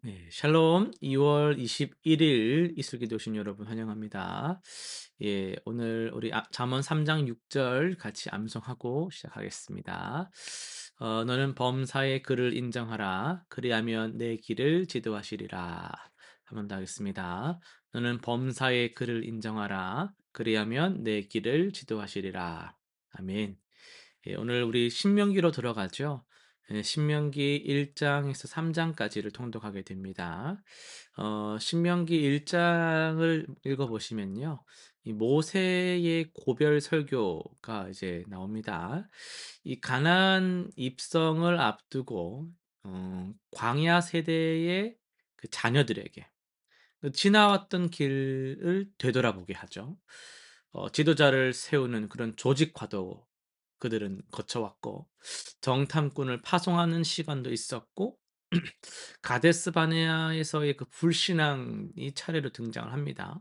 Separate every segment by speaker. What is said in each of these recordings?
Speaker 1: 네, 샬롬. 2월 21일 이슬기도 오신 여러분 환영합니다. 예, 오늘 우리 잠언 3장 6절 같이 암송하고 시작하겠습니다. 너는 범사의 그를 인정하라. 그리하면 내 길을 지도하시리라. 한 번 더 하겠습니다. 너는 범사의 그를 인정하라. 그리하면 내 길을 지도하시리라. 아멘. 예, 오늘 우리 신명기로 들어가죠. 예, 신명기 1 장에서 3 장까지를 통독하게 됩니다. 신명기 1 장을 읽어 보시면요. 이 모세의 고별 설교가 이제 나옵니다. 이 가나안 입성을 앞두고 광야 세대의 그 자녀들에게 지나왔던 길을 되돌아보게 하죠. 지도자를 세우는 그런 조직화도 그들은 거쳐왔고, 정탐꾼을 파송하는 시간도 있었고, 가데스 바네아에서의 그 불신앙이 차례로 등장을 합니다.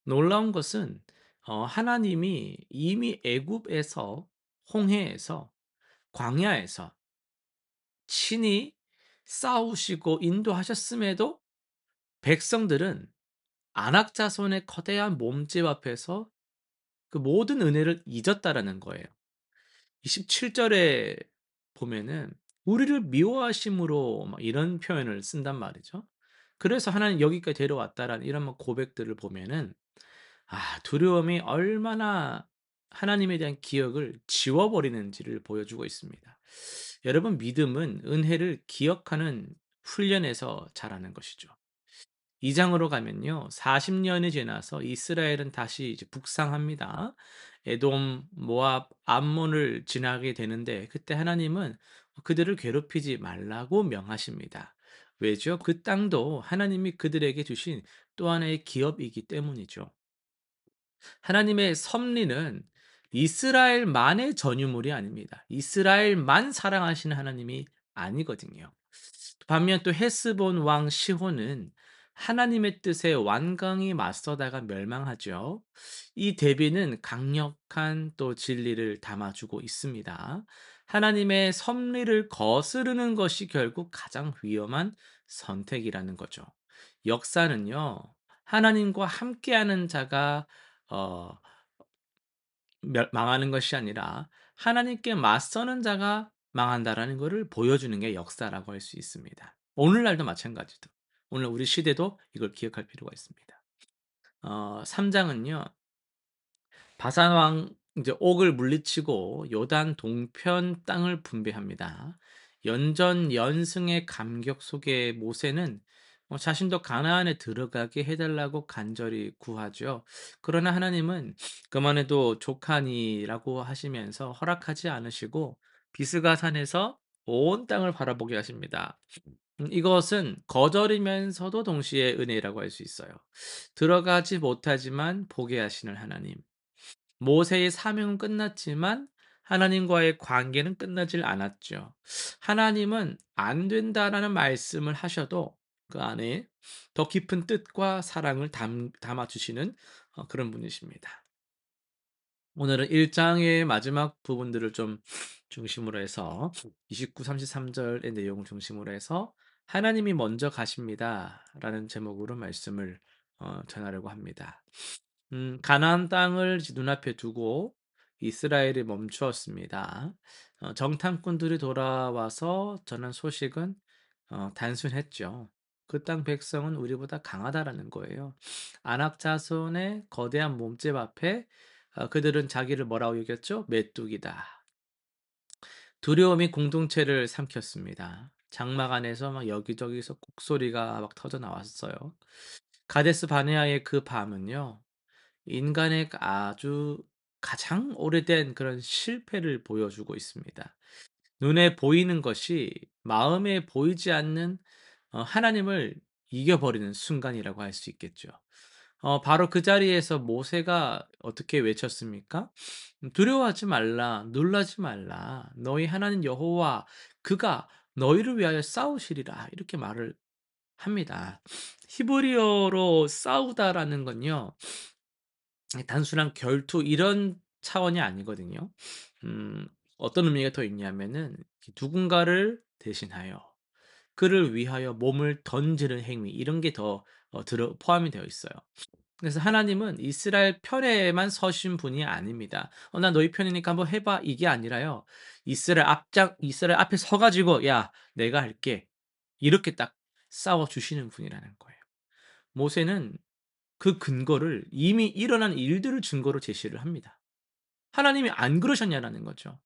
Speaker 1: 놀라운 것은 하나님이 이미 애굽에서, 홍해에서, 광야에서 친히 싸우시고 인도하셨음에도 백성들은 안악 자손의 거대한 몸집 앞에서 그 모든 은혜를 잊었다라는 거예요. 27 절에 보면은 "우리를 미워하심으로" 막 이런 표현을 쓴단 말이죠. 그래서 하나님 여기까지 데려왔다라는 이런 막 고백들을 보면은 두려움이 얼마나 하나님에 대한 기억을 지워버리는지를 보여주고 있습니다. 여러분, 믿음은 은혜를 기억하는 훈련에서 자라는 것이죠. 2 장으로 가면요. 40 년이 지나서 이스라엘은 다시 이제 북상합니다. 에돔, 모압, 암몬을 지나게 되는데 그때 하나님은 그들을 괴롭히지 말라고 명하십니다. 왜죠? 그 땅도 하나님이 그들에게 주신 또 하나의 기업이기 때문이죠. 하나님의 섭리는 이스라엘만의 전유물이 아닙니다. 이스라엘만 사랑하시는 하나님이 아니거든요. 반면 또 헤스본 왕 시혼은 하나님의 뜻에 완강히 맞서다가 멸망하죠. 이 대비는 강력한 또 진리를 담아주고 있습니다. 하나님의 섭리를 거스르는 것이 결국 가장 위험한 선택이라는 거죠. 역사는요, 하나님과 함께하는 자가 어 망하는 것이 아니라 하나님께 맞서는 자가 망한다라는 것을 보여주는 게 역사라고 할 수 있습니다. 오늘날도 마찬가지죠. 오늘 우리 시대도 이걸 기억할 필요가 있습니다. 3 장은요. 바산 왕 이제 옥을 물리치고 요단 동편 땅을 분배합니다. 연전연승의 감격 속에 모세는 자신도 가나안에 들어가게 해 달라고 간절히 구하죠. 그러나 하나님은 그만해도 족하니라고 하시면서 허락하지 않으시고 비스가 산에서 온 땅을 바라보게 하십니다. 이것은 거절이면서도 동시에 은혜라고 할 수 있어요. 들어가지 못하지만 보게 하시는 하나님. 모세의 사명은 끝났지만 하나님과의 관계는 끝나질 않았죠. 하나님은 안 된다라는 말씀을 하셔도 그 안에 더 깊은 뜻과 사랑을 담아 주시는 그런 분이십니다. 오늘은 1 장의 마지막 부분들을 좀 중심으로 해서 29, 33 절의 내용을 중심으로 해서 "하나님이 먼저 가십니다."라는 제목으로 말씀을 전하려고 합니다. 가나안 땅을 이제 눈앞에 두고 이스라엘이 멈추었습니다. 정탐꾼들이 돌아와서 전한 소식은 단순했죠. "그 땅 백성은 우리보다 강하다."라는 거예요. 아낙 자손의 거대한 몸집 앞에 그들은 자기를 뭐라고 여겼죠? 메뚜기다. 두려움이 공동체를 삼켰습니다. 장막 안에서 막 여기저기서 곡소리가 막 터져 나왔어요. 가데스 바네아의 그 밤은요. 인간의 아주 가장 오래된 그런 실패를 보여주고 있습니다. 눈에 보이는 것이 마음에 보이지 않는 하나님을 이겨버리는 순간이라고 할 수 있겠죠. 바로 그 자리에서 모세가 어떻게 외쳤습니까? "두려워하지 말라. 놀라지 말라. 너희 하나님 여호와 그가 너희를 위하여 싸우시리라." 이렇게 말을 합니다. 히브리어로 싸우다라는 건요. 단순한 결투 이런 차원이 아니거든요. 음 어떤 의미가 더 있냐면은 누군가를 대신하여 그를 위하여 몸을 던지는 행위 이런 게 더 들어 포함이 되어 있어요. 그래서 하나님은 이스라엘 편에만 서신 분이 아닙니다. "나 너희 편이니까 한번 해 봐." 이게 아니라요. 이스라엘 앞에 서 가지고 "야 내가 할게." 이렇게 딱 싸워 주시는 분이라는 거예요. 모세는 그 근거를 이미 일어난 일들을 증거로 제시를 합니다. 하나님이 안 그러셨냐라는 거죠.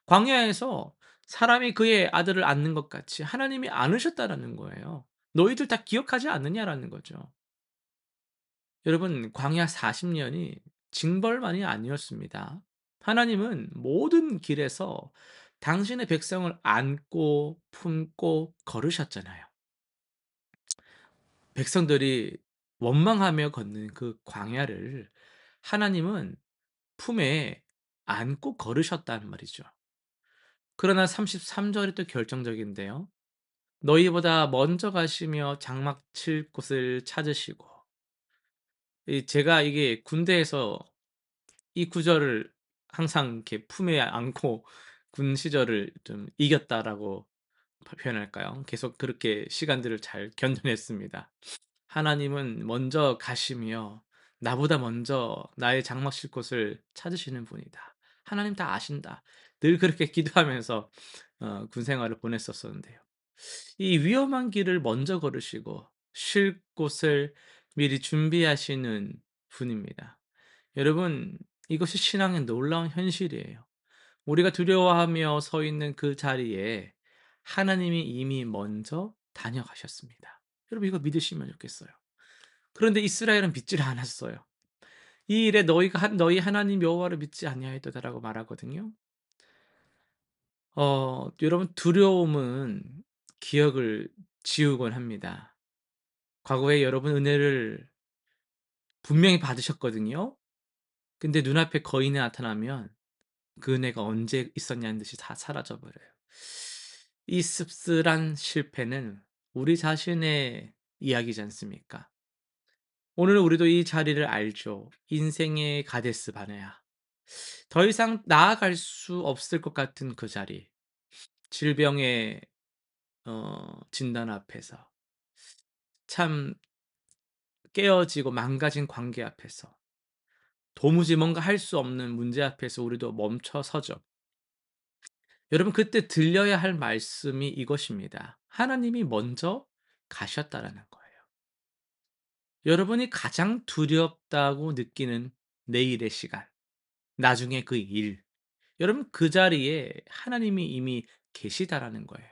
Speaker 1: 광야에서 사람이 그의 아들을 안는 것 같이 하나님이 안으셨다라는 거예요. "너희들 다 기억하지 않느냐?"라는 거죠. 여러분 광야 40 년이 징벌만이 아니었습니다. 하나님은 모든 길에서 당신의 백성을 안고 품고 걸으셨잖아요. 백성들이 원망하며 걷는 그 광야를 하나님은 품에 안고 걸으셨다는 말이죠. 그러나 33 절이 또 결정적인데요. "너희보다 먼저 가시며 장막 칠 곳을 찾으시고." 제가 이게 군대에서 이 구절을 항상 이렇게 품에 안고 군 시절을 좀 이겼다라고 표현할까요? 계속 그렇게 시간들을 잘 견뎌냈습니다. 하나님은 먼저 가시며 나보다 먼저 나의 장막 칠 곳을 찾으시는 분이다. 하나님 다 아신다. 늘 그렇게 기도하면서 군 생활을 보냈었었는데요. 이 위험한 길을 먼저 걸으시고 쉴 곳을 미리 준비하시는 분입니다. 여러분 이것이 신앙의 놀라운 현실이에요. 우리가 두려워하며 서 있는 그 자리에 하나님이 이미 먼저 다녀가셨습니다. 여러분 이거 믿으시면 좋겠어요. 그런데 이스라엘은 믿지를 않았어요. "이 일에 너희가 너희 하나님 여호와를 믿지 아니하였도다라고 말하거든요. 여러분 두려움은 기억을 지우곤 합니다. 과거에 여러분 은혜를 분명히 받으셨거든요. 근데 눈앞에 거인이 나타나면 그 은혜가 언제 있었냐는 듯이 다 사라져 버려요. 이 씁쓸한 실패는 우리 자신의 이야기지 않습니까? 오늘 우리도 이 자리를 알죠. 인생의 가데스 바네아. 더 이상 나아갈 수 없을 것 같은 그 자리. 질병의 진단 앞에서 참 깨어지고 망가진 관계 앞에서 도무지 뭔가 할 수 없는 문제 앞에서 우리도 멈춰 서죠. 여러분 그때 들려야 할 말씀이 이것입니다. 하나님이 먼저 가셨다라는 거예요. 여러분이 가장 두렵다고 느끼는 내일의 시간, 나중에 그 일, 여러분 그 자리에 하나님이 이미 계시다라는 거예요.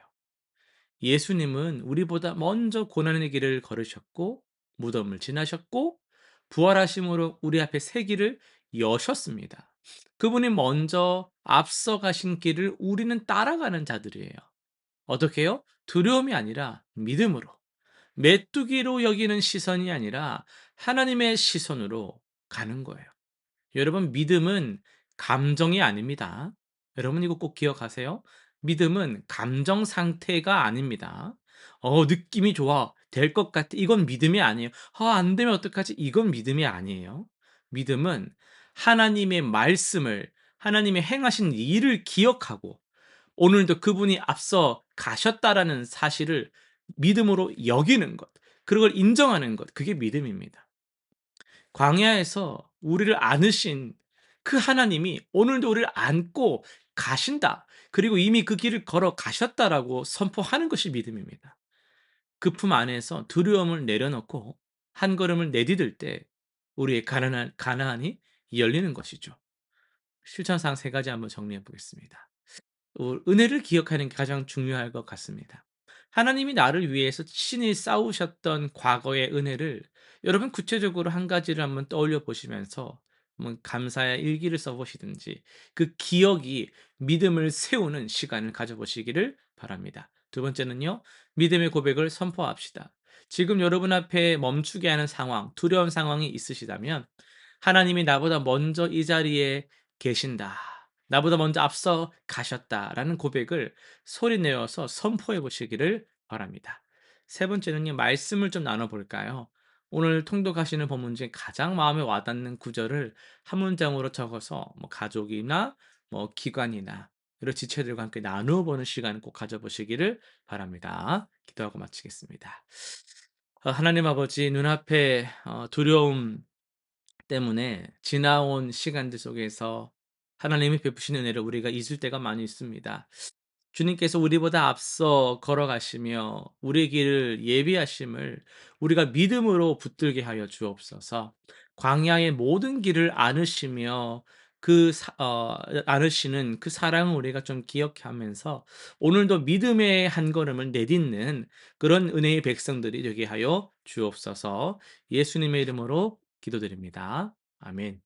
Speaker 1: 예수님은 우리보다 먼저 고난의 길을 걸으셨고 무덤을 지나셨고 부활하심으로 우리 앞에 새 길을 여셨습니다. 그분이 먼저 앞서 가신 길을 우리는 따라가는 자들이에요. 어떻게 해요? 두려움이 아니라 믿음으로. 메뚜기로 여기는 시선이 아니라 하나님의 시선으로 가는 거예요. 여러분 믿음은 감정이 아닙니다. 여러분 이거 꼭 기억하세요. 믿음은 감정 상태가 아닙니다. 느낌이 좋아. 될 것 같아. 이건 믿음이 아니에요. 안 되면 어떡하지? 이건 믿음이 아니에요. 믿음은 하나님의 말씀을 하나님의 행하신 일을 기억하고 오늘도 그분이 앞서 가셨다라는 사실을 믿음으로 여기는 것. 그걸 인정하는 것. 그게 믿음입니다. 광야에서 우리를 안으신 그 하나님이 오늘도 우리를 안고 가신다. 그리고 이미 그 길을 걸어 가셨다라고 선포하는 것이 믿음입니다. 그 품 안에서 두려움을 내려놓고 한 걸음을 내디딜 때 우리의 가나안이 열리는 것이죠. 실천상 세 가지 한번 정리해 보겠습니다. 은혜를 기억하는 게 가장 중요할 것 같습니다. 하나님이 나를 위해서 친히 싸우셨던 과거의 은혜를 여러분 구체적으로 한 가지를 한번 떠올려 보시면서 한번 감사의 일기를 써 보시든지 그 기억이 믿음을 세우는 시간을 가져 보시기를 바랍니다. 두 번째는요. 믿음의 고백을 선포합시다. 지금 여러분 앞에 멈추게 하는 상황, 두려운 상황이 있으시다면 하나님이 나보다 먼저 이 자리에 계신다. 나보다 먼저 앞서 가셨다라는 고백을 소리 내어서 선포해 보시기를 바랍니다. 세 번째는요. 말씀을 좀 나눠 볼까요? 오늘 통독하시는 본문 중에 가장 마음에 와닿는 구절을 한 문장으로 적어서 뭐 가족이나 뭐 기관이나 여러 지체들과 함께 나누어 보는 시간 꼭 가져 보시기를 바랍니다. 기도하고 마치겠습니다. 하나님 아버지, 눈앞에 두려움 때문에 지나온 시간들 속에서 하나님이 베푸시는 은혜를 우리가 잊을 때가 많이 있습니다. 주님께서 우리보다 앞서 걸어가시며 우리의 길을 예비하심을 우리가 믿음으로 붙들게 하여 주옵소서. 광야의 모든 길을 안으시며 안으시는 그 사랑을 우리가 좀 기억하면서 오늘도 믿음의 한 걸음을 내딛는 그런 은혜의 백성들이 되게 하여 주옵소서. 예수님의 이름으로 기도드립니다. 아멘.